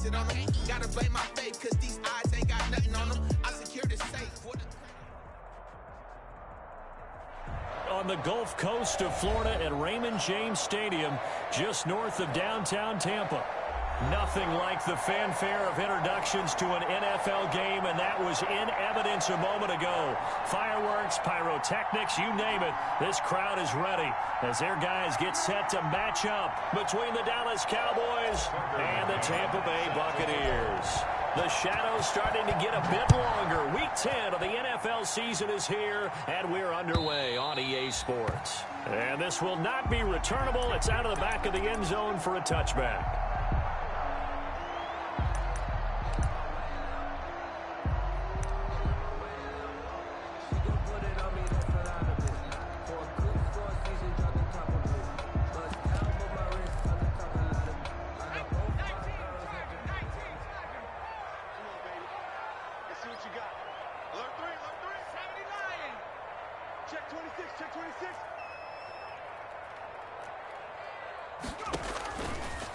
it on them. Gotta blame my faith, cause these eyes ain't got nothing on them. I secured it safe. On the Gulf Coast of Florida at Raymond James Stadium, just north of downtown Tampa. Nothing like the fanfare of introductions to an NFL game, and that was in evidence a moment ago. Fireworks, pyrotechnics, you name it. This crowd is ready as their guys get set to match up between the Dallas Cowboys and the Tampa Bay Buccaneers. The shadow's starting to get a bit longer. Week 10 of the NFL season is here, and we're underway on EA Sports. And this will not be returnable. It's out of the back of the end zone for a touchback.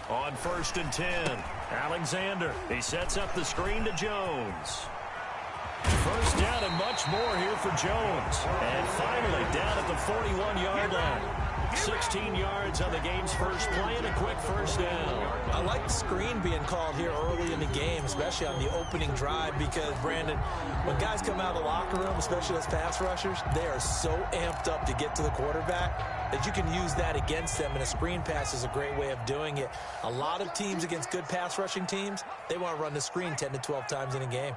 On 1st and 10, Alexander. He sets up the screen to Jones. First down and much more here for Jones. And finally down at the 41-yard line. 16 yards on the game's first play and a quick first down. I like the screen being called here early in the game, especially on the opening drive, because, Brandon, when guys come out of the locker room, especially as pass rushers, they are so amped up to get to the quarterback that you can use that against them, and a screen pass is a great way of doing it. A lot of teams against good pass rushing teams, they want to run the screen 10 to 12 times in a game.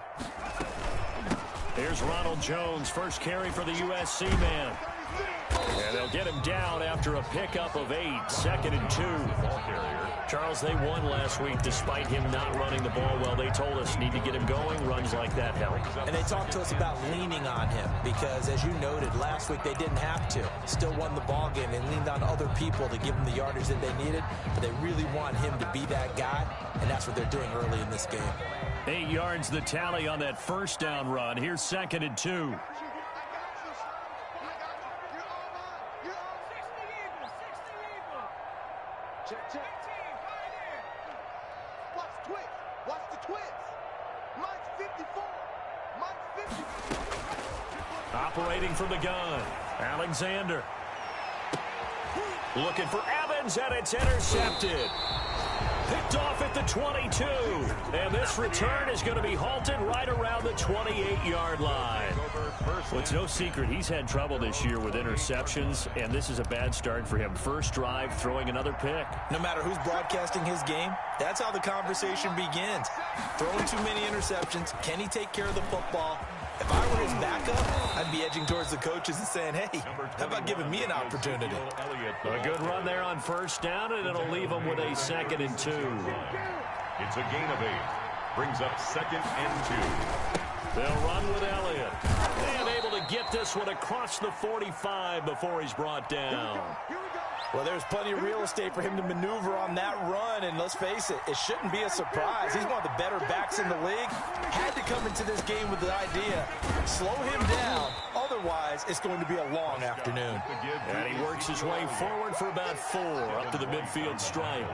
Here's Ronald Jones, first carry for the USC man. And they'll get him down after a pickup of 8, 2nd and 2. Charles, they won last week despite him not running the ball well. They told us need to get him going. Runs like that help. And they talked to us about leaning on him because, as you noted, last week they didn't have to. Still won the ball game. They leaned on other people to give them the yardage that they needed. But they really want him to be that guy, and that's what they're doing early in this game. 8 yards the tally on that first down run. Here's 2nd and 2. Check, check. Watch the twist. Watch the twist. Mike's 54. Mike's 54. Operating from the gun. Alexander. Looking for Evans, and it's intercepted. Picked off at the 22. And this return is going to be halted right around the 28-yard line. Well, it's no secret he's had trouble this year with interceptions, and this is a bad start for him. First drive, throwing another pick. No matter who's broadcasting his game, that's how the conversation begins. Throwing too many interceptions. Can he take care of the football? If I were his backup, I'd be edging towards the coaches and saying, hey, how about giving me an opportunity? A good run there on first down, and it'll leave him with a 2nd and 2. It's a gain of 8. Brings up 2nd and 2. They'll run with Elliott. And able to get this one across the 45 before he's brought down. Well, there's plenty of real estate for him to maneuver on that run, and let's face it, it shouldn't be a surprise. He's one of the better backs in the league. Had to come into this game with the idea, slow him down, otherwise it's going to be a long afternoon. And he works his way forward for about 4 up to the midfield stripe.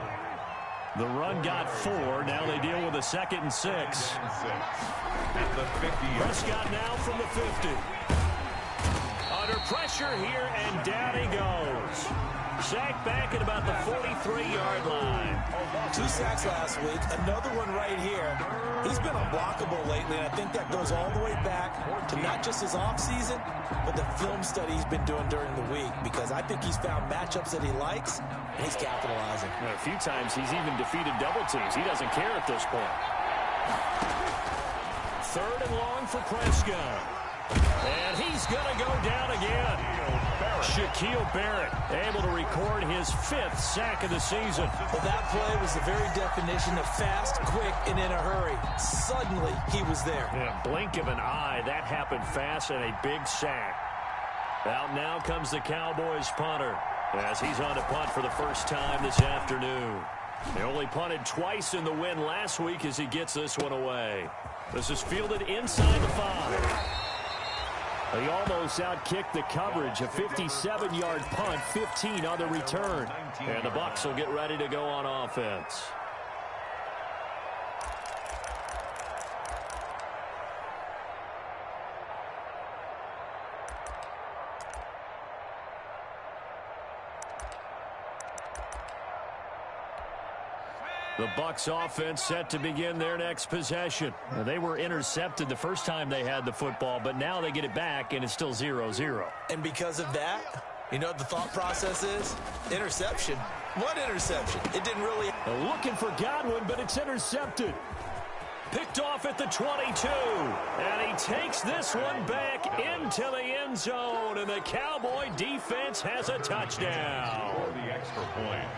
The run got 4. Now they deal with a 2nd and 6. At the 50. Prescott now from the 50. Under pressure here, and down he goes. Sacked back at about the 43-yard line. 2 sacks last week, another one right here. He's been unblockable lately, and I think that goes all the way back to not just his offseason, but the film study he's been doing during the week, because I think he's found matchups that he likes, and he's capitalizing. A few times he's even defeated double teams. He doesn't care at this point. 3rd and long for Prescott. And he's going to go down again. Shaquille Barrett able to record his 5th sack of the season. Well, that play was the very definition of fast, quick, and in a hurry. Suddenly, he was there. Yeah, blink of an eye. That happened fast, and a big sack. Out now comes the Cowboys punter as he's on to punt for the first time this afternoon. They only punted twice in the win last week as he gets this one away. This is fielded inside the 5. He almost outkicked the coverage. A 57-yard punt, 15 on the return. And the Bucs will get ready to go on offense. The Bucs offense set to begin their next possession. Now, they were intercepted the first time they had the football, but now they get it back, and it's still 0-0. And because of that, you know what the thought process is? Interception. What interception? It didn't really... Looking for Godwin, but it's intercepted. Picked off at the 22. And he takes this one back into the end zone, and the Cowboy defense has a touchdown. For the extra point.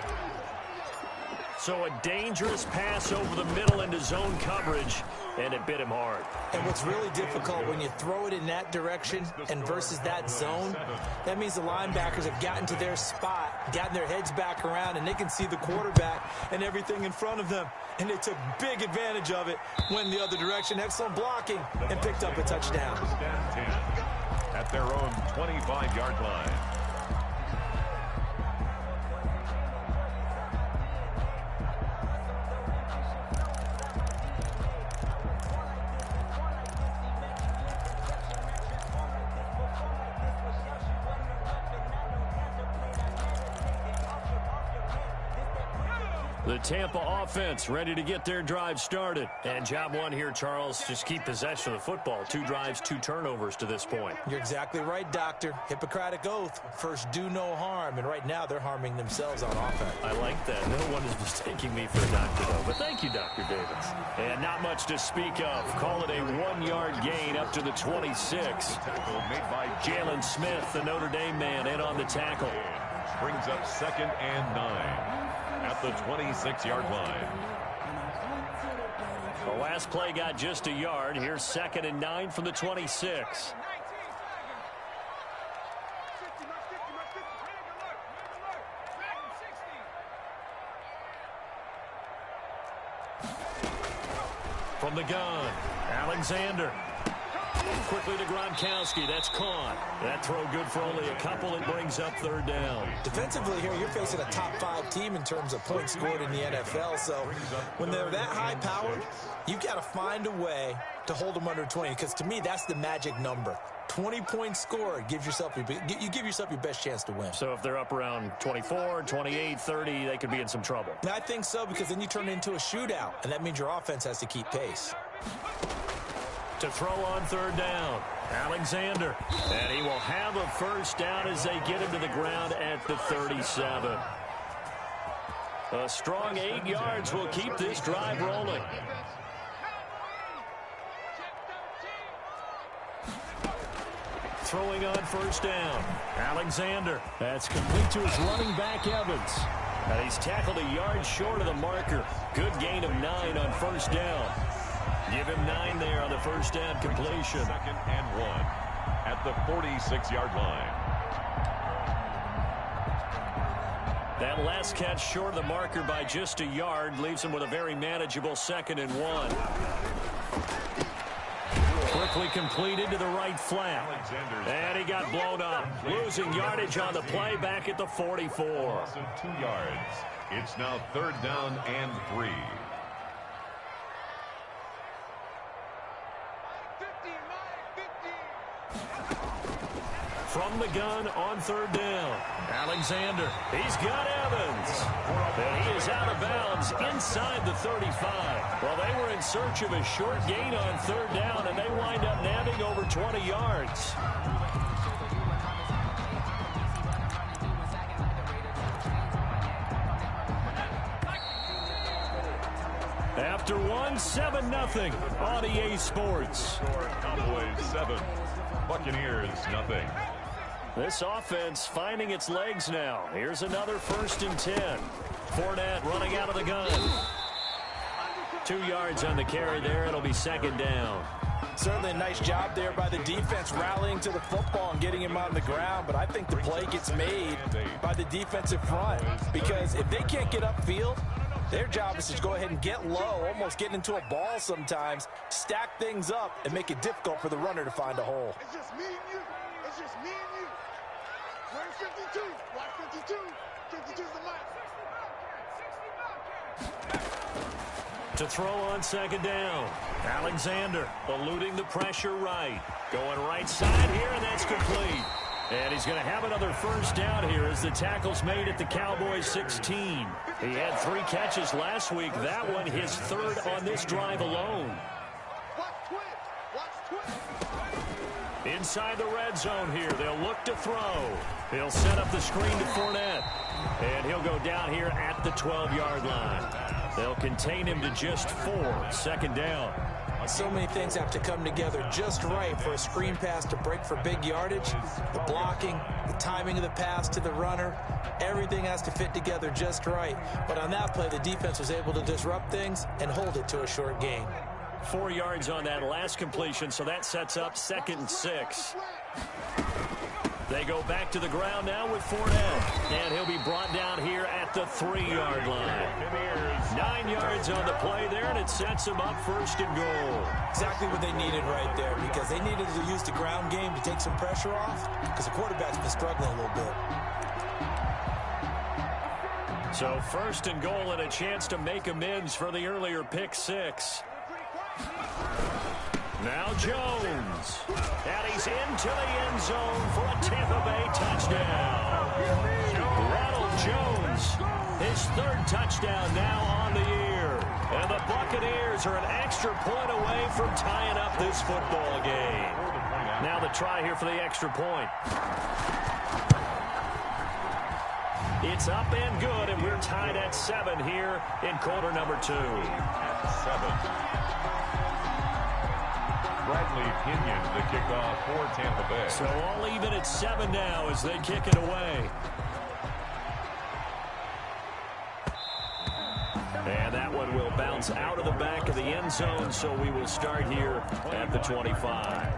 So a dangerous pass over the middle into zone coverage, and it bit him hard. And what's really difficult when you throw it in that direction and versus that zone, that means the linebackers have gotten to their spot, gotten their heads back around, and they can see the quarterback and everything in front of them. And they took big advantage of it, went the other direction, excellent blocking, and picked up a touchdown. At their own 25-yard line. The Tampa offense ready to get their drive started. And job one here, Charles, just keep possession of the football. 2 drives, 2 turnovers to this point. You're exactly right, Doctor. Hippocratic oath. First, do no harm. And right now, they're harming themselves on offense. I like that. No one is mistaking me for a doctor, though. But thank you, Dr. Davis. And not much to speak of. Call it a 1-yard gain up to the 26. Made by Jalen Smith, the Notre Dame man, in on the tackle. Brings up 2nd and 9. At the 26-yard line. The last play got just a yard. Here's 2nd and 9 from the 26. From the gun, Alexander. Quickly to Gronkowski. That's caught. That throw good for only a couple. It brings up 3rd down. Defensively here, you're facing a top 5 team in terms of points scored in the NFL. So when they're that high powered, you got to find a way to hold them under 20. Because to me, that's the magic number. 20 points scored gives yourself you give yourself your best chance to win. So if they're up around 24, 28, 30, they could be in some trouble. And I think so, because then you turn it into a shootout, and that means your offense has to keep pace. To throw on 3rd down, Alexander. And he will have a 1st down as they get him to the ground at the 37. A strong 8 yards will keep this drive rolling. Throwing on 1st down, Alexander. That's complete to his running back, Evans. And he's tackled a yard short of the marker. Good gain of 9 on 1st down. Give him 9 there on the 1st down completion. 2nd and 1 at the 46-yard line. That last catch short of the marker by just a yard leaves him with a very manageable 2nd and 1. Quickly completed to the right flat. And he got blown up. Losing yardage on the play back at the 44. Loss of 2 yards. It's now 3rd down and 3. From the gun on 3rd down, Alexander. He's got Evans. And he is out of bounds inside the 35. Well, they were in search of a short gain on 3rd down, and they wind up nabbing over 20 yards. After 7-0 on EA Sports. Cowboys 7, Buccaneers 0. This offense finding its legs now. Here's another 1st and 10. Fournette running out of the gun. 2 yards on the carry there. It'll be 2nd down. Certainly a nice job there by the defense rallying to the football and getting him on the ground. But I think the play gets made by the defensive front. Because if they can't get upfield, their job is to go ahead and get low, almost get into a ball sometimes, stack things up, and make it difficult for the runner to find a hole. It's just me and you. It's just me and you. We're 52. Watch 52. 52's the mic. To throw on 2nd down. Alexander eluding the pressure right. Going right side here, and that's complete. And he's going to have another first down here as the tackle's made at the Cowboys 16. He had 3 catches last week. That one his 3rd on this drive alone. Inside the red zone here. They'll look to throw. They'll set up the screen to Fournette. And he'll go down here at the 12-yard line. They'll contain him to just 4. 2nd down. So many things have to come together just right for a screen pass to break for big yardage. The blocking, the timing of the pass to the runner, everything has to fit together just right. But on that play, the defense was able to disrupt things and hold it to a short gain. 4 yards on that last completion, so that sets up 2nd and 6. They go back to the ground now with Fournette, and he'll be brought down here at the 3-yard line. 9 yards on the play there, and it sets them up 1st and goal. Exactly what they needed right there, because they needed to use the ground game to take some pressure off, because the quarterback's been struggling a little bit. So 1st and goal and a chance to make amends for the earlier pick 6. Now Jones. And he's into the end zone for a Tampa Bay touchdown. Ronald Jones, his 3rd touchdown now on the year. And the Buccaneers are an extra point away from tying up this football game. Now the try here for the extra point. It's up and good, and we're tied at 7 here in quarter number 2. 7. Bradley Pinion, the kickoff for Tampa Bay. So all even at 7 now as they kick it away. And that one will bounce out of the back of the end zone, so we will start here at the 25.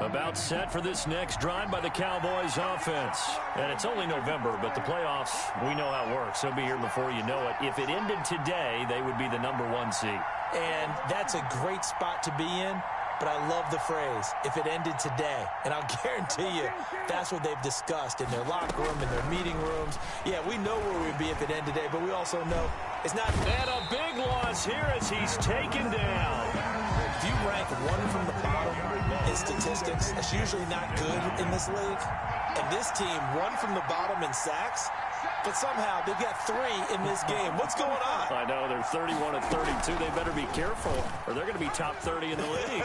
About set for this next drive by the Cowboys offense. And it's only November, but the playoffs, we know how it works. They'll be here before you know it. If it ended today, they would be the number 1 seed. And that's a great spot to be in, but I love the phrase, if it ended today. And I'll guarantee you, that's what they've discussed in their locker room, in their meeting rooms. Yeah, we know where we'd be if it ended today, but we also know it's not. And a big loss here as he's taken down. If you rank 1 from the bottom in statistics, that's usually not good in this league. And this team, 1 from the bottom in sacks, but somehow they've got 3 in this game. What's going on? I know, they're 31 and 32. They better be careful, or they're going to be top 30 in the league.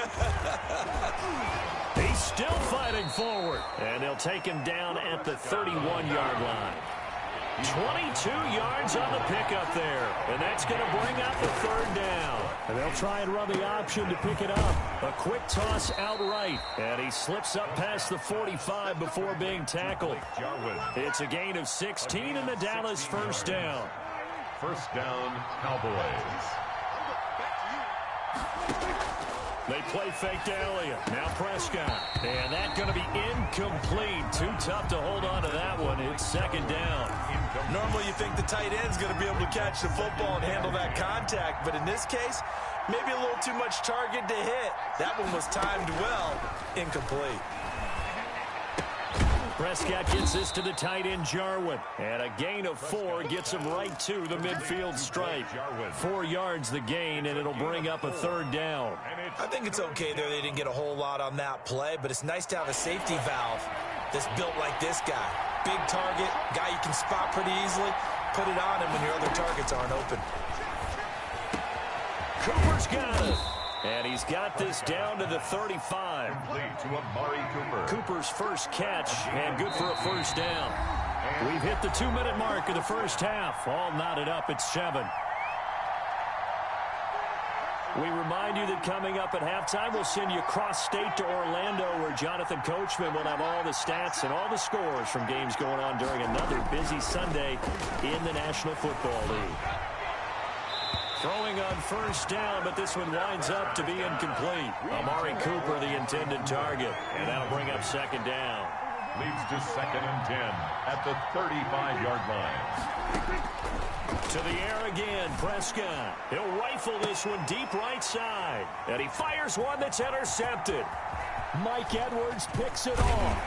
He's still fighting forward, and they'll take him down at the 31-yard line. 22 yards on the pickup there, and that's going to bring up the 3rd down. And they'll try and run the option to pick it up. A quick toss outright, and he slips up past the 45 before being tackled. It's a gain of 16 in the Dallas 1st down. 1st down, Cowboys. They play fake to Elliott. Now Prescott. And that's going to be incomplete. Too tough to hold on to that one. It's 2nd down. Normally you think the tight end's going to be able to catch the football and handle that contact, but in this case, maybe a little too much target to hit. That one was timed well. Incomplete. Prescott gets this to the tight end, Jarwin. And a gain of 4 gets him right to the midfield stripe. 4 yards the gain, and it'll bring up a 3rd down. I think it's okay there. They didn't get a whole lot on that play, but it's nice to have a safety valve that's built like this guy. Big target, guy you can spot pretty easily. Put it on him when your other targets aren't open. Cooper's got it. And he's got this down to the 35. To Amari Cooper. Cooper's first catch, and good for a 1st down. We've hit the 2-minute mark of the 1st half. All knotted up at 7. We remind you that coming up at halftime, we'll send you cross-state to Orlando, where Jonathan Coachman will have all the stats and all the scores from games going on during another busy Sunday in the National Football League. Throwing on 1st down, but this one winds up to be incomplete. Amari Cooper, the intended target, and that'll bring up 2nd down. Leads to 2nd and 10 at the 35-yard line. To the air again, Prescott. He'll rifle this one deep right side. And he fires one that's intercepted. Mike Edwards picks it off.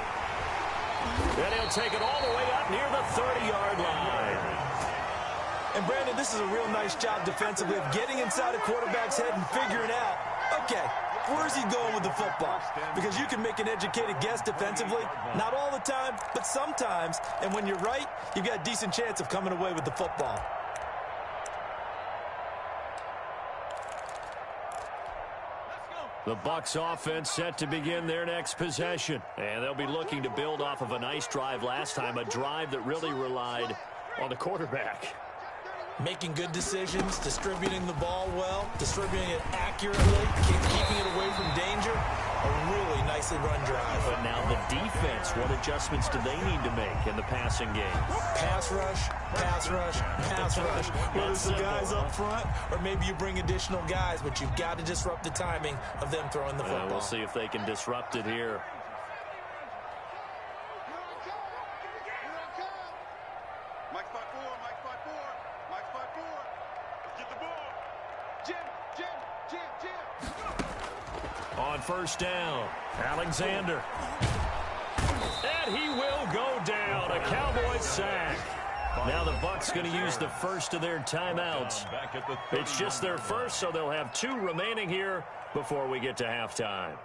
And he'll take it all the way up near the 30-yard line. And, Brandon, this is a real nice job defensively of getting inside a quarterback's head and figuring out, okay, where's he going with the football? Because you can make an educated guess defensively. Not all the time, but sometimes. And when you're right, you've got a decent chance of coming away with the football. The Bucs offense set to begin their next possession. And they'll be looking to build off of a nice drive last time, a drive that really relied on the quarterback. Making good decisions, distributing the ball well, distributing it accurately, keeping it away from danger. A really nicely run drive. But now the defense, what adjustments do they need to make in the passing game? Pass rush, pass rush, pass rush. Whether it's the guys up front or maybe you bring additional guys, but you've got to disrupt the timing of them throwing the football. We'll see if they can disrupt it here. On first down, Alexander. And he will go down. A Cowboys sack. Now the Bucs going to use the first of their timeouts. It's just their first, so they'll have 2 remaining here before we get to halftime.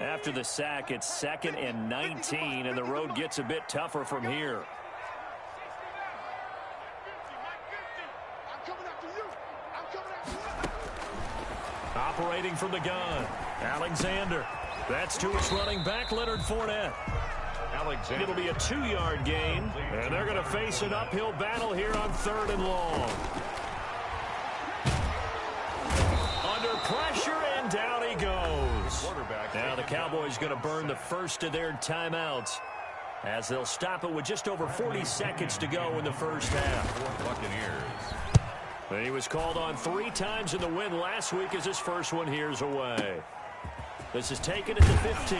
After the sack, it's 2nd and 19, and the road gets a bit tougher from here. Operating from the gun, Alexander. That's to his running back, Leonard Fournette. Alexander. It'll be a 2-yard gain, and they're going to face an uphill battle here on 3rd and long. Under pressure, and down he goes. Now the Cowboys going to burn the first of their timeouts as they'll stop it with just over 40 seconds to go in the first half. Buccaneers. He was called on 3 times in the win last week as his first one here's away. This is taken at the 15.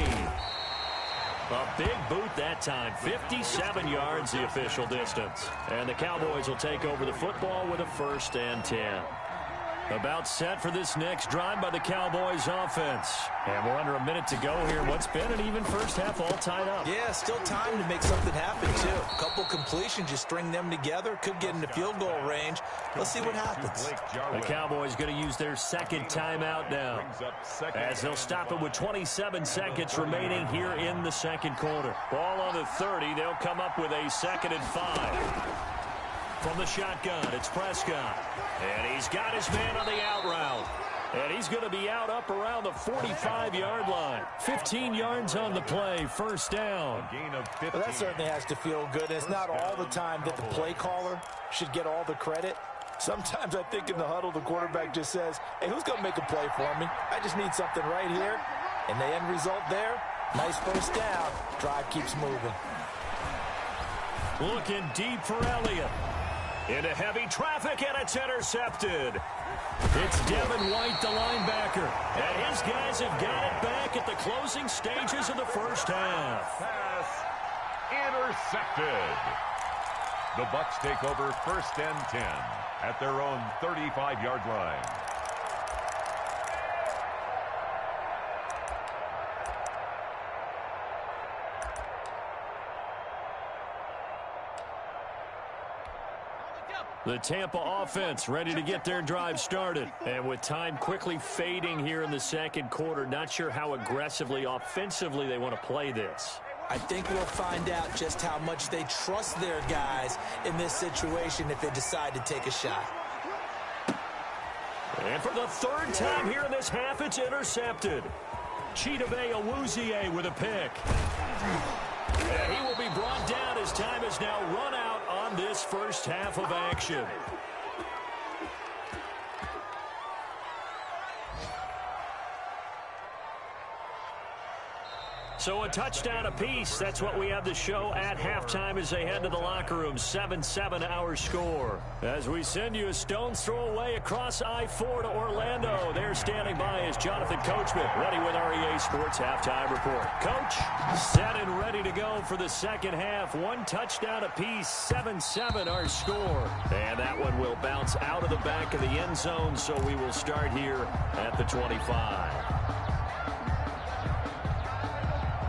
A big boot that time. 57 yards the official distance. And the Cowboys will take over the football with a 1st and 10. About set for this next drive by the Cowboys offense. And we're under a minute to go here. What's been an even first half all tied up. Yeah, still time to make something happen, too. A couple completions, you string them together, could get into field goal range. Let's see what happens. The Cowboys going to use their 2nd timeout now, as they'll stop it with 27 seconds remaining here in the 2nd quarter. Ball on the 30. They'll come up with a 2nd and 5. From the shotgun, it's Prescott. And he's got his man on the out route. And he's going to be out up around the 45-yard line. 15 yards on the play, 1st down. Well, that certainly has to feel good. It's not all the time that the play caller should get all the credit. Sometimes I think in the huddle, the quarterback just says, hey, who's going to make a play for me? I just need something right here. And the end result there, nice 1st down. Drive keeps moving. Looking deep for Elliott. Into heavy traffic, and it's intercepted. It's Devin White, the linebacker. And his guys have got it back at the closing stages of the first half. Pass intercepted. The Bucs take over 1st and 10 at their own 35-yard line. The Tampa offense ready to get their drive started. And with time quickly fading here in the 2nd quarter, not sure how aggressively, offensively they want to play this. I think we'll find out just how much they trust their guys in this situation if they decide to take a shot. And for the 3rd time here in this half, it's intercepted. Chidobe Awuzie with a pick. And he will be brought down as time is now run out on this first half of action. So a touchdown apiece. That's what we have to show at halftime as they head to the locker room. 7-7 our score. As we send you a stone's throw away across I-4 to Orlando. There standing by is Jonathan Coachman, ready with our EA Sports Halftime Report. Coach, set and ready to go for the 2nd half. 1 touchdown apiece. 7-7 our score. And that one will bounce out of the back of the end zone, so we will start here at the 25.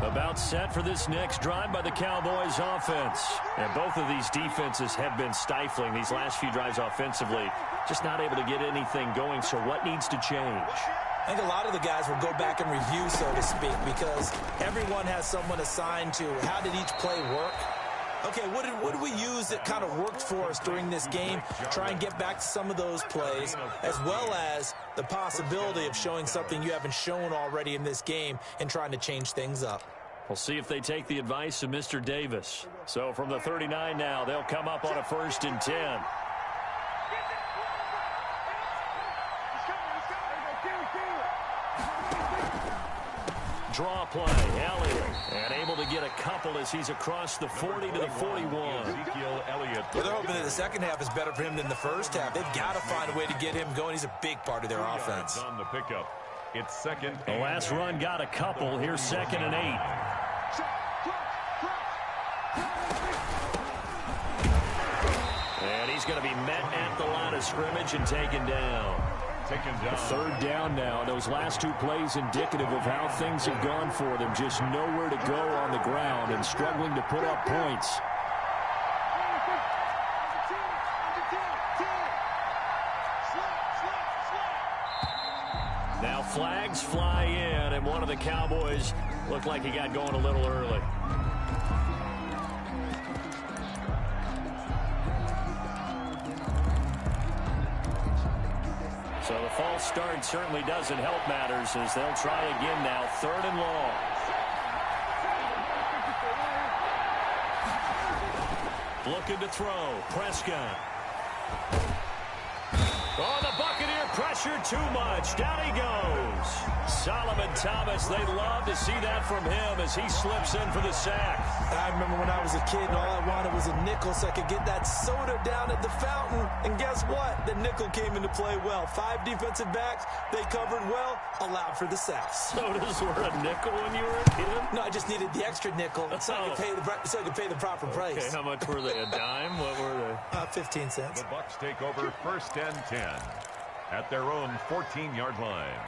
About set for this next drive by the Cowboys offense. And both of these defenses have been stifling these last few drives offensively. Just not able to get anything going, so what needs to change? I think a lot of the guys will go back and review, so to speak, because everyone has someone assigned to how did each play work. Okay, what did we use that kind of worked for us during this game? Try and get back to some of those plays, as well as the possibility of showing something you haven't shown already in this game and trying to change things up. We'll see if they take the advice of Mr. Davis. So from the 39 now, they'll come up on a 1st and 10. Draw play, Elliott, and able to get a couple as he's across the 40 to the 41. Ezekiel Elliott. Well, they're hoping that the second half is better for him than the first half. They've got to find a way to get him going. He's a big part of their offense. On the pickup. It's 2nd. The last run got a couple. Here's 2nd and 8. And he's going to be met at the line of scrimmage and taken down. Taken down. 3rd down now. Those last 2 plays indicative of how things have gone for them. Just nowhere to go on the ground and struggling to put up points. Now flags fly in, and one of the Cowboys looked like he got going a little early. So the false start certainly doesn't help matters as they'll try again now. 3rd and long. Looking to throw. Prescott. Oh, the Buccaneer pressure too much. Down he goes. Solomon Thomas, they love to see that from him as he slips in for the sack. I remember when I was a kid and all I wanted was a nickel so I could get that soda down at the fountain. And guess what? The nickel came into play well. 5 defensive backs, they covered well, allowed for the sacks. Sodas were a nickel when you were a kid? No, I just needed the extra nickel so I could pay the proper price. Okay, how much were they? A dime? What were they? 15 cents. The Bucs take over 1st and 10 at their own 14-yard line.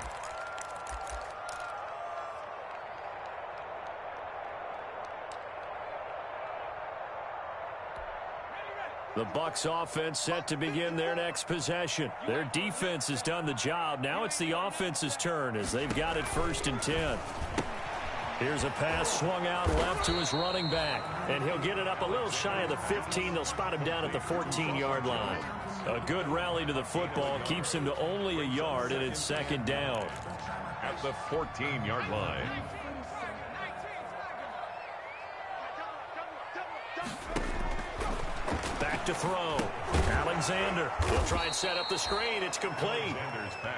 The Bucs offense set to begin their next possession. Their defense has done the job. Now it's the offense's turn as they've got it 1st and 10. Here's a pass swung out left to his running back. And he'll get it up a little shy of the 15. They'll spot him down at the 14-yard line. A good rally to the football keeps him to only a yard, and it's 2nd down. At the 14-yard line. Back to throw. Alexander. He'll try and set up the screen. It's complete.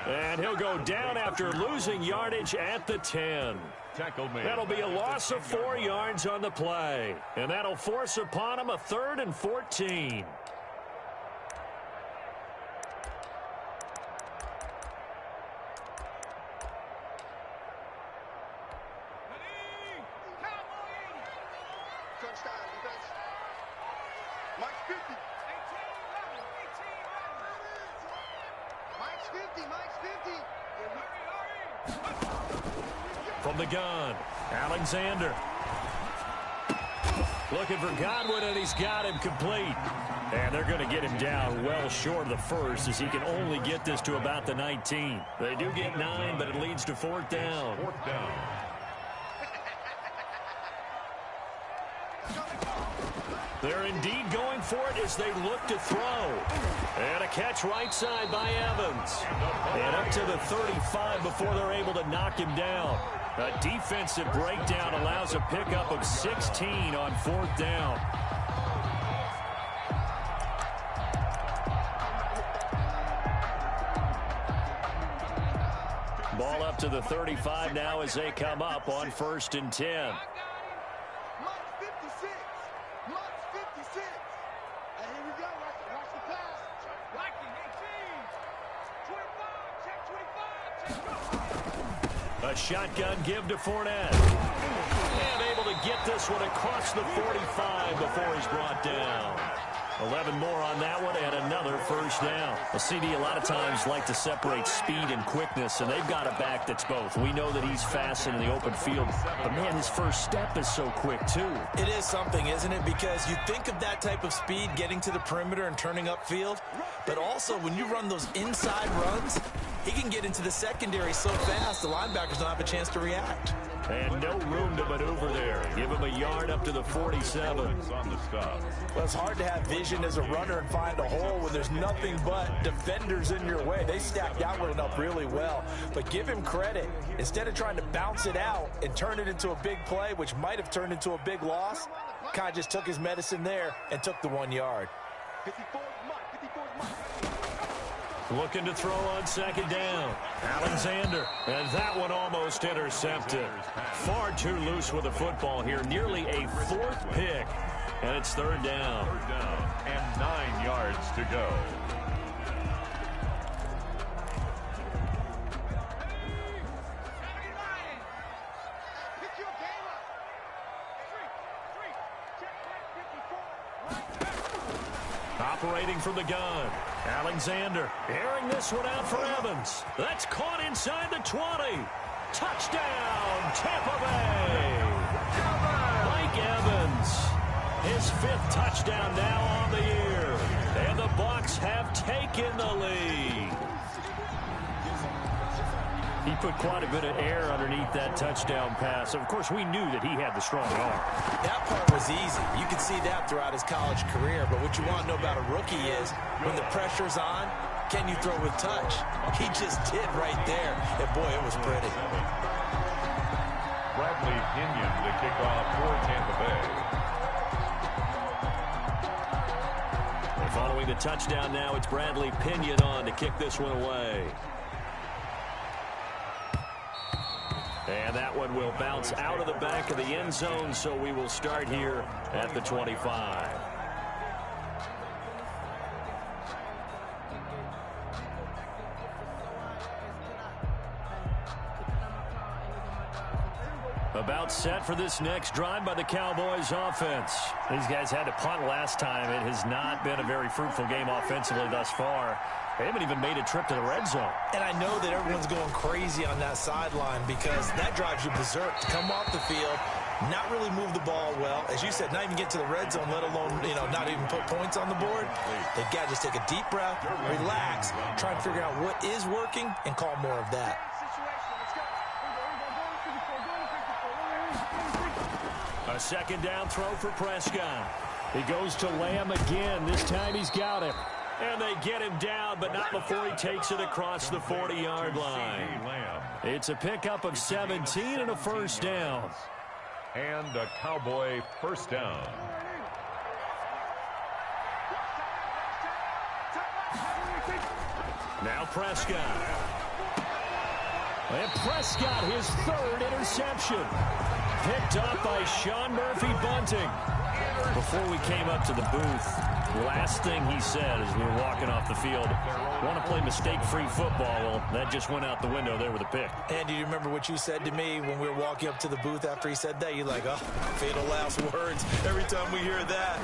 And he'll go down after losing yardage at the 10. That'll be a loss of 4 yards on the play. And that'll force upon him a 3rd and 14. From the gun, Alexander. Looking for Godwin, and he's got him complete. And they're going to get him down well short of the 1st as he can only get this to about the 19. They do get 9, but it leads to 4th down. 4th down. They're indeed going for it as they look to throw. And a catch right side by Evans. And up to the 35 before they're able to knock him down. A defensive breakdown allows a pickup of 16 on 4th down. Ball up to the 35 now as they come up on 1st and 10. A shotgun give to Fournette. And able to get this one across the 45 before he's brought down. 11 more on that one and another first down. Well, CD, a lot of times like to separate speed and quickness, and they've got a back that's both. We know that he's fast in the open field, but, man, his first step is so quick, too. It is something, isn't it? Because you think of that type of speed getting to the perimeter and turning upfield, but also when you run those inside runs, he can get into the secondary so fast the linebackers don't have a chance to react. And no room to maneuver there. Give him a yard up to the 47. On the stop. Well, it's hard to have vision as a runner and find a hole when there's nothing but defenders in your way. They stacked that one up really well. But give him credit. Instead of trying to bounce it out and turn it into a big play, which might have turned into a big loss, kind of just took his medicine there and took the 1 yard. 54 is mine. Looking to throw on second down. Alexander. And that one almost intercepted. Far too loose with the football here. Nearly a fourth pick. And it's third down. Third down and 9 yards to go. Pick your game up. Three. Check back 54. Operating from the gun. Alexander airing this one out for Evans. That's caught inside the 20. Touchdown, Tampa Bay. Mike Evans. His 5th touchdown now on the year. And the Bucs have taken the lead. He put quite a bit of air underneath that touchdown pass. Of course, we knew that he had the strong arm. That part was easy. You could see that throughout his college career. But what you want to know about a rookie is when the pressure's on, can you throw with touch? He just did right there. And, boy, it was pretty. Bradley Pinion to kick off for Tampa Bay. And following the touchdown now, it's Bradley Pinion on to kick this one away. And that one will bounce out of the back of the end zone, so we will start here at the 25. About set for this next drive by the Cowboys offense. These guys had to punt last time. It has not been a very fruitful game offensively thus far. They haven't even made a trip to the red zone. And I know that everyone's going crazy on that sideline because that drives you berserk to come off the field, not really move the ball well. As you said, not even get to the red zone, let alone, not even put points on the board. They've got to just take a deep breath, relax, try and figure out what is working and call more of that. A second down throw for Prescott. He goes to Lamb again. This time he's got him. And they get him down, but not before he takes it across the 40-yard line. It's a pickup of 17 and a first down. And a Cowboy first down. Now Prescott. And Prescott, his 3rd interception. Picked up by Sean Murphy-Bunting. Before we came up to the booth, last thing he said as we were walking off the field, want to play mistake-free football. Well, that just went out the window there with a pick. And do you remember what you said to me when we were walking up to the booth after he said that? You're like, oh, fatal last words. Every time we hear that,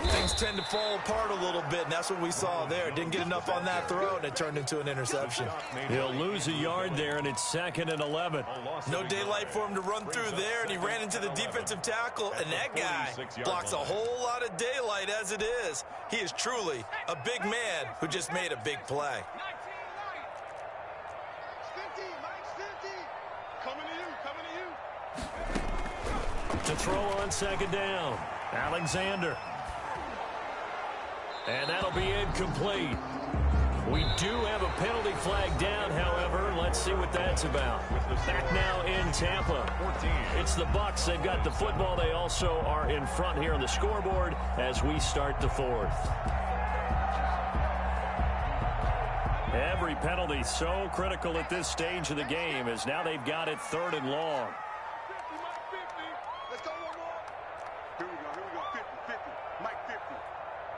things tend to fall apart a little bit, and that's what we saw there. Didn't get enough on that throw, and it turned into an interception. He'll lose a yard there, and it's 2nd and 11. No daylight for him to run through there, and he ran into the defensive tackle, and that guy blocks a whole lot of daylight as it is. He is truly a big man who just made a big play. To throw on second down, Alexander. And that'll be incomplete. We do have a penalty flag down, however. Let's see what that's about. Back now in Tampa. It's the Bucs. They've got the football. They also are in front here on the scoreboard as we start the 4th. Every penalty so critical at this stage of the game as now they've got it 3rd and long. Let's go one more. Here we go. 50. Mike 50.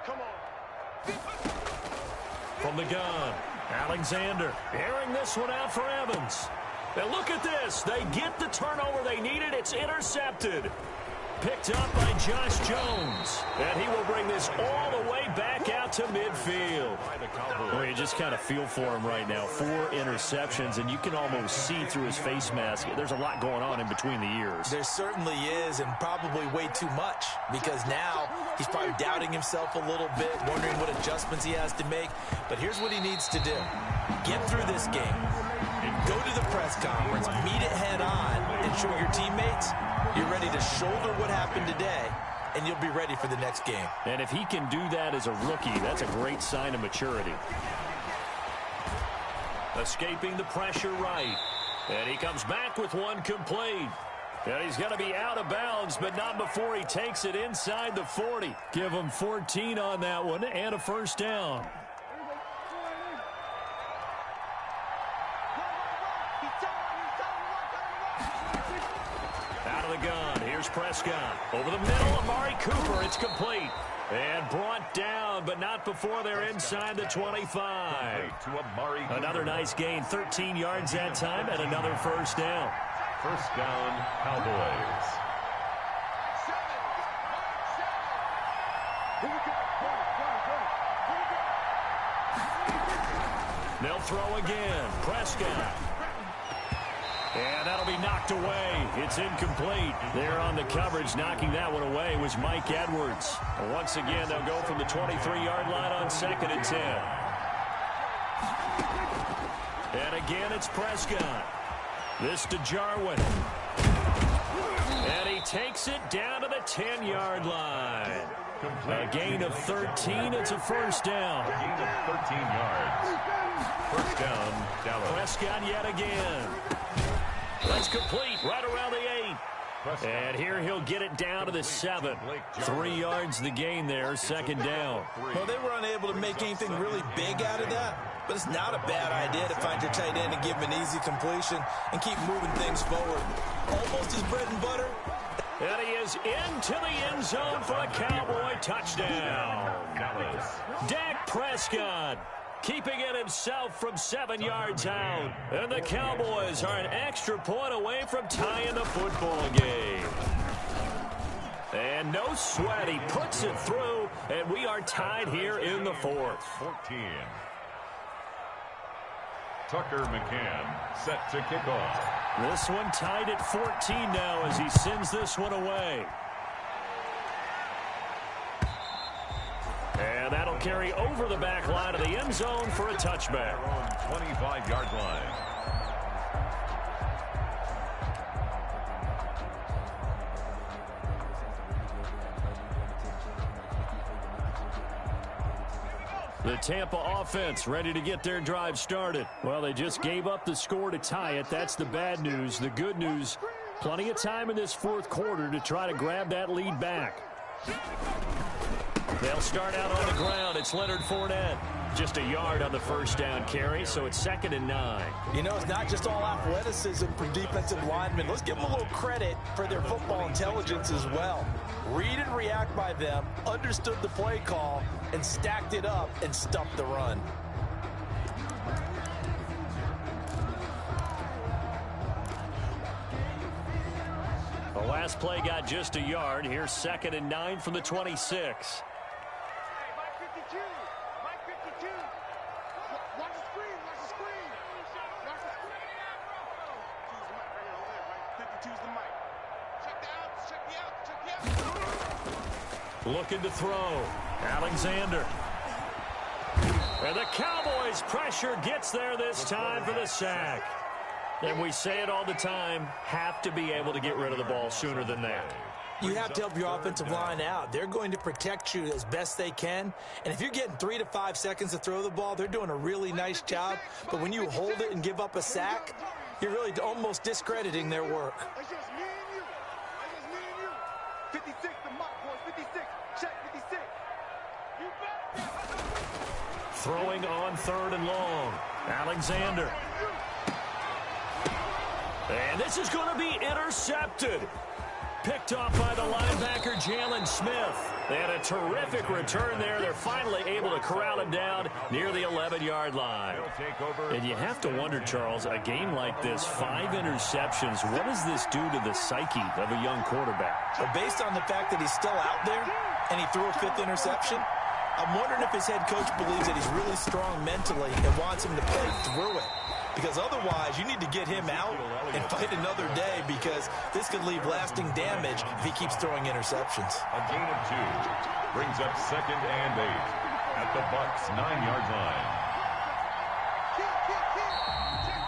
Come on. From the gun, Alexander airing this one out for Evans. And look at this. They get the turnover they needed. It's intercepted. picked up by Josh Jones. And he will bring this all the way back out to midfield. Well, you just kind of feel for him right now. 4 interceptions, and you can almost see through his face mask. There's a lot going on in between the ears. There certainly is, and probably way too much, because now he's probably doubting himself a little bit, wondering what adjustments he has to make. But here's what he needs to do. Get through this game. Go to the press conference, meet it head on, and show your teammates you're ready to shoulder what happened today, and you'll be ready for the next game. And if he can do that as a rookie, that's a great sign of maturity. Escaping the pressure right. And he comes back with one complete. And he's going to be out of bounds, but not before he takes it inside the 40. Give him 14 on that one and a first down. Out of the gun, here's Prescott. Over the middle, Amari Cooper, it's complete. And brought down, but not before they're inside the 25. Another nice gain, 13 yards that time, and another first down. First down, Cowboys. They'll throw again. Prescott. And that'll be knocked away. It's incomplete. There on the coverage, knocking that one away was Mike Edwards. And once again, they'll go from the 23-yard line on 2nd and 10. And again, it's Prescott. This to Jarwin. And he takes it down to the 10-yard line. A gain of 13. It's a first down. A gain of 13 yards. First down, Dallas. Prescott yet again. That's complete right around the 8. And here he'll get it down to the 7. 3 yards the gain there, second down. Well, they were unable to make anything really big out of that, but it's not a bad idea to find your tight end and give him an easy completion and keep moving things forward. Almost his bread and butter. And he is into the end zone for a Cowboy touchdown. Dak Prescott keeping it himself from 7 yards out. And the Cowboys are an extra point away from tying the football game. And no sweat, he puts it through, and we are tied here in the 4th. 14. Tucker McCann set to kick off. This one tied at 14 now as he sends this one away. And that'll carry over the back line of the end zone for a touchback. 25-yard line. The Tampa offense ready to get their drive started. Well, they just gave up the score to tie it. That's the bad news. The good news, plenty of time in this 4th quarter to try to grab that lead back. They'll start out on the ground. It's Leonard Fournette. Just a yard on the first down carry, so it's 2nd and 9. You know, it's not just all athleticism from defensive linemen. Let's give them a little credit for their football intelligence as well. Read and react by them, understood the play call, and stacked it up and stuffed the run. The last play got just a yard. Here's 2nd and 9 from the 26. Looking to throw. Alexander. And the Cowboys pressure gets there this time for the sack. And we say it all the time, have to be able to get rid of the ball sooner than that. You have to help your offensive line out. They're going to protect you as best they can. And if you're getting 3 to 5 seconds to throw the ball, they're doing a really nice job. But when you hold it and give up a sack, you're really almost discrediting their work. That's just me and you. That's just me and you. 56, the mock boy, 56. Check 56. You bet. Throwing on 3rd and long. Alexander. And this is going to be intercepted. Picked off by the linebacker, Jalen Smith. They had a terrific return there. They're finally able to corral him down near the 11-yard line. And you have to wonder, Charles, a game like this, 5 interceptions, what does this do to the psyche of a young quarterback? Well, based on the fact that he's still out there and he threw a 5th interception, I'm wondering if his head coach believes that he's really strong mentally and wants him to play through it. Because otherwise, you need to get him out and fight another day, because this could leave lasting damage if he keeps throwing interceptions. A gain of 2 brings up 2nd and 8 at the Bucs' 9-yard line.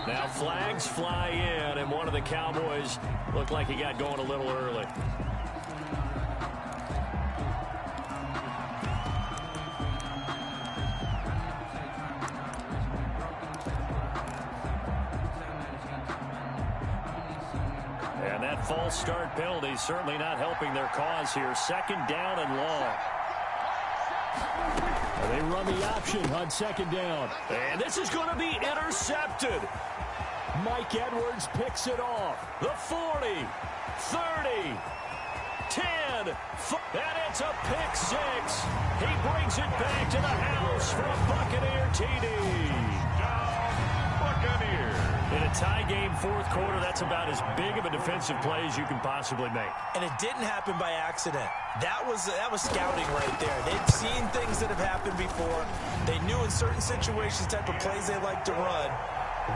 Now flags fly in, and one of the Cowboys looked like he got going a little early. And that false start penalty certainly not helping their cause here. 2nd down and long. And they run the option on 2nd down. And this is going to be intercepted. Mike Edwards picks it off. The 40, 30, 10, and it's a pick 6. He brings it back to the house for a Buccaneer TD. Buccaneer. In a tie game, 4th quarter, that's about as big of a defensive play as you can possibly make. And it didn't happen by accident. That was scouting right there. They'd seen things that have happened before. They knew in certain situations the type of plays they like to run,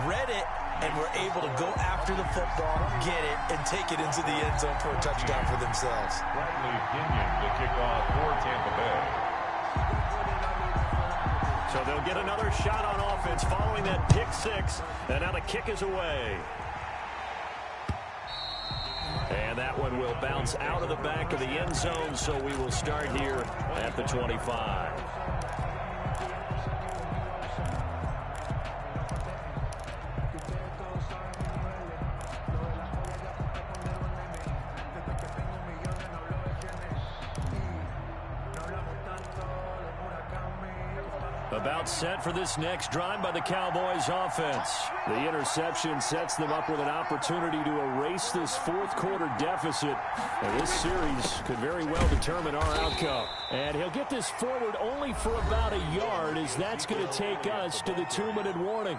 read it, and were able to go after the football, get it, and take it into the end zone for a touchdown for themselves. Bradley Pinion to kick off for Tampa Bay. So they'll get another shot on offense following that pick 6, and now the kick is away. And that one will bounce out of the back of the end zone, so we will start here at the 25. About set for this next drive by the Cowboys offense. The interception sets them up with an opportunity to erase this 4th quarter deficit. And this series could very well determine our outcome. And he'll get this forward only for about a yard, as that's going to take us to the 2-minute warning.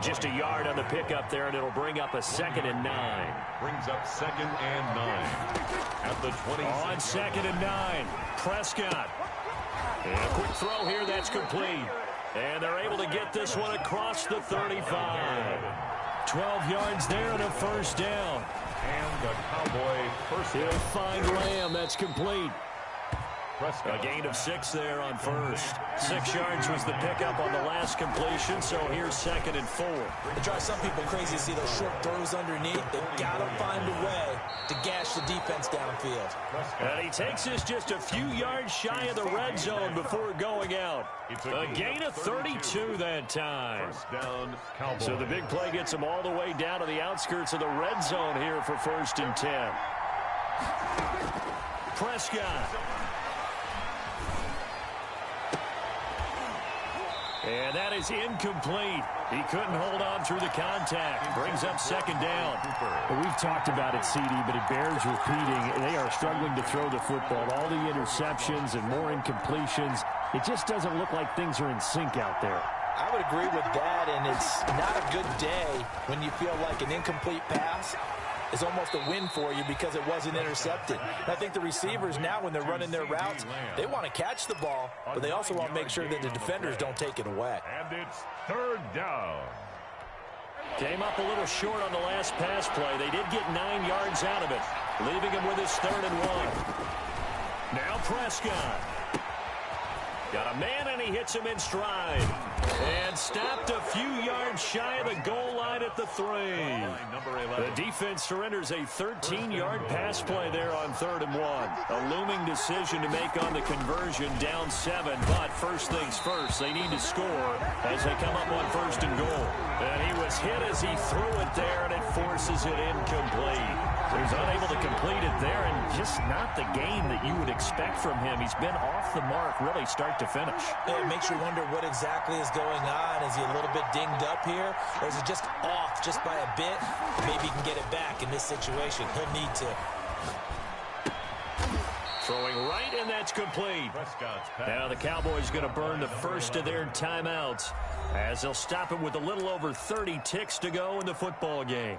Just a yard on the pickup there, and it'll bring up a 2nd and 9. Brings up 2nd and 9 at the 20. On 2nd and 9, Prescott. And a quick throw here, that's complete. And they're able to get this one across the 35. 12 yards there and a 1st down. And the Cowboy first down. He'll find Lamb, that's complete. Prescott. A gain of 6 there on 1st. 6 yards was the pickup on the last completion, so here's 2nd and 4. It drives some people crazy to see those short throws underneath. They've got to find a way to gash the defense downfield. And he takes us just a few yards shy of the red zone before going out. A gain of 32 that time. First down, Cowboys. So the big play gets him all the way down to the outskirts of the red zone here for 1st and 10. Prescott. And that is incomplete. He couldn't hold on through the contact. Brings up 2nd down. Well, we've talked about it, CD, but it bears repeating. They are struggling to throw the football. All the interceptions and more incompletions. It just doesn't look like things are in sync out there. I would agree with that, and it's not a good day when you feel like an incomplete pass is almost a win for you because it wasn't intercepted. And I think the receivers now, when they're running their routes, they want to catch the ball, but they also want to make sure that the defenders don't take it away. And it's 3rd down. Came up a little short on the last pass play. They did get 9 yards out of it, leaving him with his 3rd and 1. Now Prescott. Got a man, and he hits him in stride. And stopped a few yards shy of the goal line at the 3. The defense surrenders a 13-yard pass play there on 3rd and 1. A looming decision to make on the conversion, down 7. But first things first, they need to score as they come up on 1st and goal. And he was hit as he threw it there, and it forces it incomplete. He's unable to complete it there, and just not the game that you would expect from him. He's been off the mark really start to finish. It makes you wonder what exactly is going on. Is he a little bit dinged up here, or is it just off just by a bit? Maybe he can get it back in this situation. He'll need to Throwing right, and that's complete. Now the Cowboys going to burn the first of their timeouts as they'll stop it with a little over 30 ticks to go in the football game.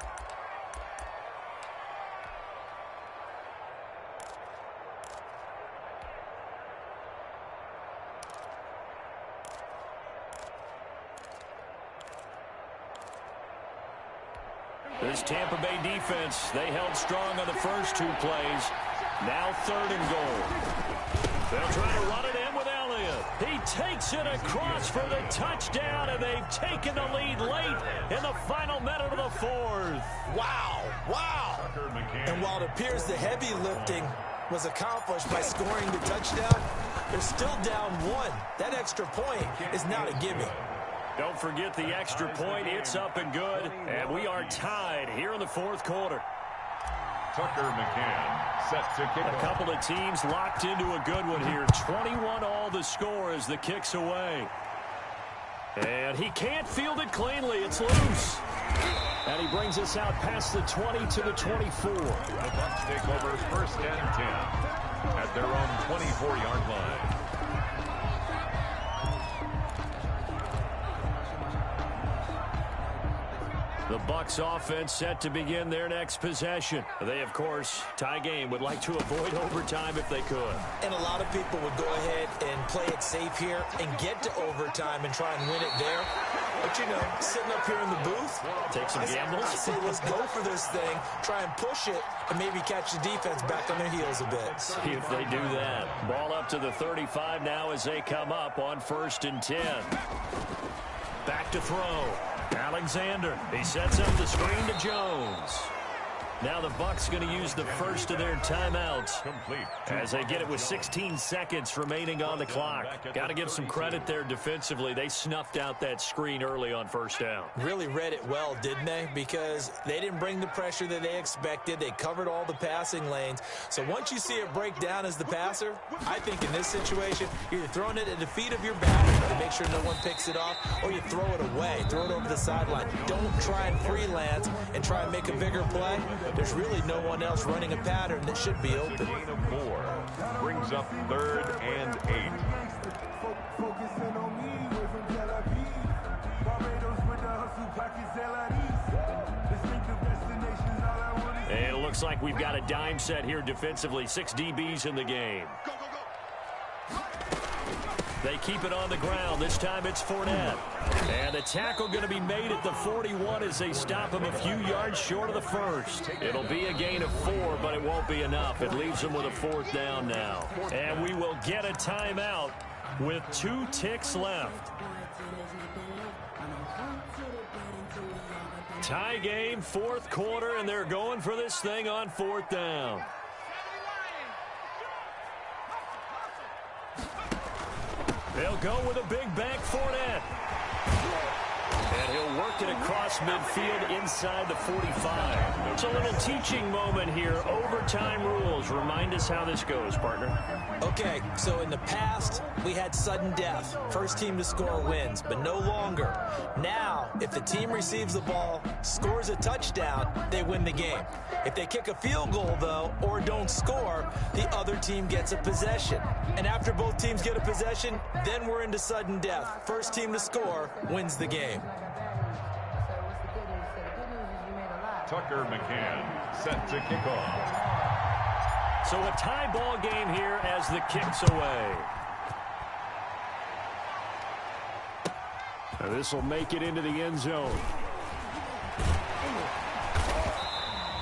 This Tampa Bay defense, they held strong on the first 2 plays. Now 3rd and goal. They'll try to run it in with Elliott. He takes it across for the touchdown, and they've taken the lead late in the final minute of the 4th. Wow, wow. And while it appears the heavy lifting was accomplished by scoring the touchdown, they're still down 1. That extra point is not a gimme. Don't forget the extra point. It's up and good, and we are tied here in the 4th quarter. Tucker McCann set to kick A couple of teams locked into a good one here. 21-all the score as the kick's away. And he can't field it cleanly. It's loose. And he brings us out past the 20 to the 24. The Bucs take over 1st and 10 at their own 24-yard line. The Bucs offense set to begin their next possession. They, of course, tie game, would like to avoid overtime if they could. And a lot of people would go ahead and play it safe here and get to overtime and try and win it there. But, you know, sitting up here in the booth, take some gambles. I say let's go for this thing, try and push it, and maybe catch the defense back on their heels a bit. See if they do that. Ball up to the 35 now as they come up on 1st and 10. Back to throw. Alexander, he sets up the screen to Jones. Now the Bucs going to use the first of their timeouts as they get it with 16 seconds remaining on the clock. Got to give some credit there defensively. They snuffed out that screen early on 1st down. Really read it well, didn't they? Because they didn't bring the pressure that they expected. They covered all the passing lanes. So once you see it break down as the passer, I think in this situation, you're either throwing it at the feet of your back to make sure no one picks it off, or you throw it away, throw it over the sideline. Don't try and freelance and try and make a bigger play. There's really no one else running a pattern that should be open. Gain of 4 brings up 3rd and 8. And it looks like we've got a dime set here defensively. 6 DBs in the game. They keep it on the ground. This time it's Fournette. And the tackle going to be made at the 41 as they stop him a few yards short of the first. It'll be a gain of 4, but it won't be enough. It leaves them with a 4th down now. And we will get a timeout with 2 ticks left. Tie game, 4th quarter, and they're going for this thing on 4th down. They'll go with a big bank Fournette. And he'll work it across midfield inside the 45. It's a little teaching moment here. Overtime rules. Remind us how this goes, partner. Okay, so in the past, we had sudden death. First team to score wins, but no longer. Now, if the team receives the ball, scores a touchdown, they win the game. If they kick a field goal, though, or don't score, the other team gets a possession. And after both teams get a possession, then we're into sudden death. First team to score wins the game. Tucker McCann set to kick off. So a tie ball game here as the kick's away. Now this will make it into the end zone.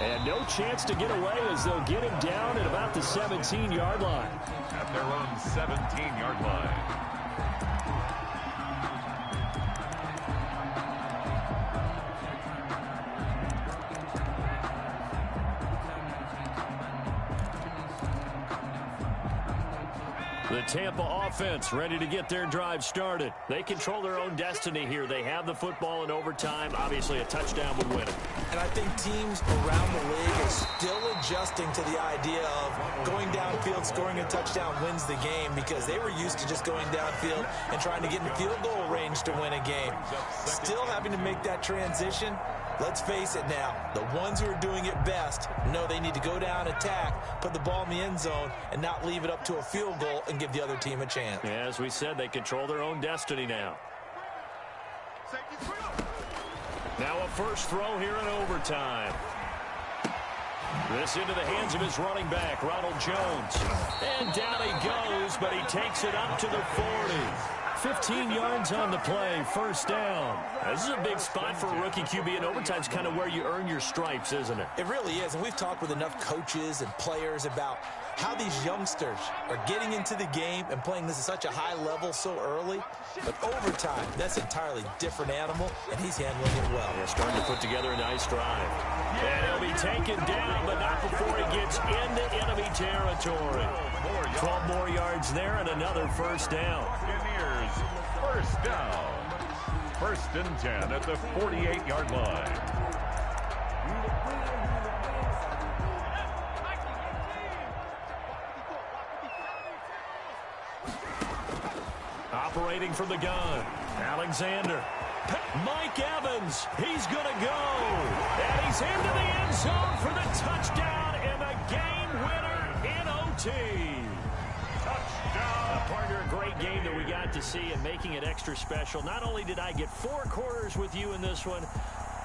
And no chance to get away as they'll get him down at about the 17-yard line. At their own 17-yard line. The Tampa offense ready to get their drive started. They control their own destiny here. They have the football in overtime. Obviously, a touchdown would win it. And I think teams around the league are still adjusting to the idea of going downfield, scoring a touchdown wins the game, because they were used to just going downfield and trying to get in field goal range to win a game. Still having to make that transition. Let's face it now, the ones who are doing it best know they need to go down, attack, put the ball in the end zone, and not leave it up to a field goal and give the other team a chance. Yeah, as we said, they control their own destiny now. Now a first throw here in overtime. This into the hands of his running back, Ronald Jones. And down he goes, but he takes it up to the 40. 15 yards on the play, first down. This is a big spot for a rookie QB, and overtime's kind of where you earn your stripes, isn't it? It really is, and we've talked with enough coaches and players about how these youngsters are getting into the game and playing this at such a high level so early. But overtime, that's an entirely different animal, and he's handling it well. Yeah, starting to put together a nice drive. And he'll be taken down, but not before he gets into enemy territory. 12 more yards there and another first down. Buccaneers, first down. 1st and 10 at the 48-yard line. Operating from the gun, Alexander. Mike Evans, he's going to go. And he's into the end zone for the touchdown and the game winner in OT. Touchdown. Partner, a great game that we got to see and making it extra special. Not only did I get 4 quarters with you in this one,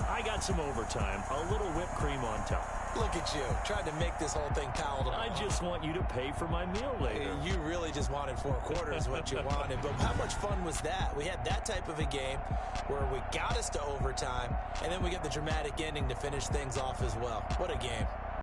I got some overtime, a little whipped cream on top. Look at you, trying to make this whole thing palatable. I just want you to pay for my meal later. You really just wanted 4 quarters what you wanted, but how much fun was that? We had that type of a game where we got us to overtime, and then we get the dramatic ending to finish things off as well. What a game.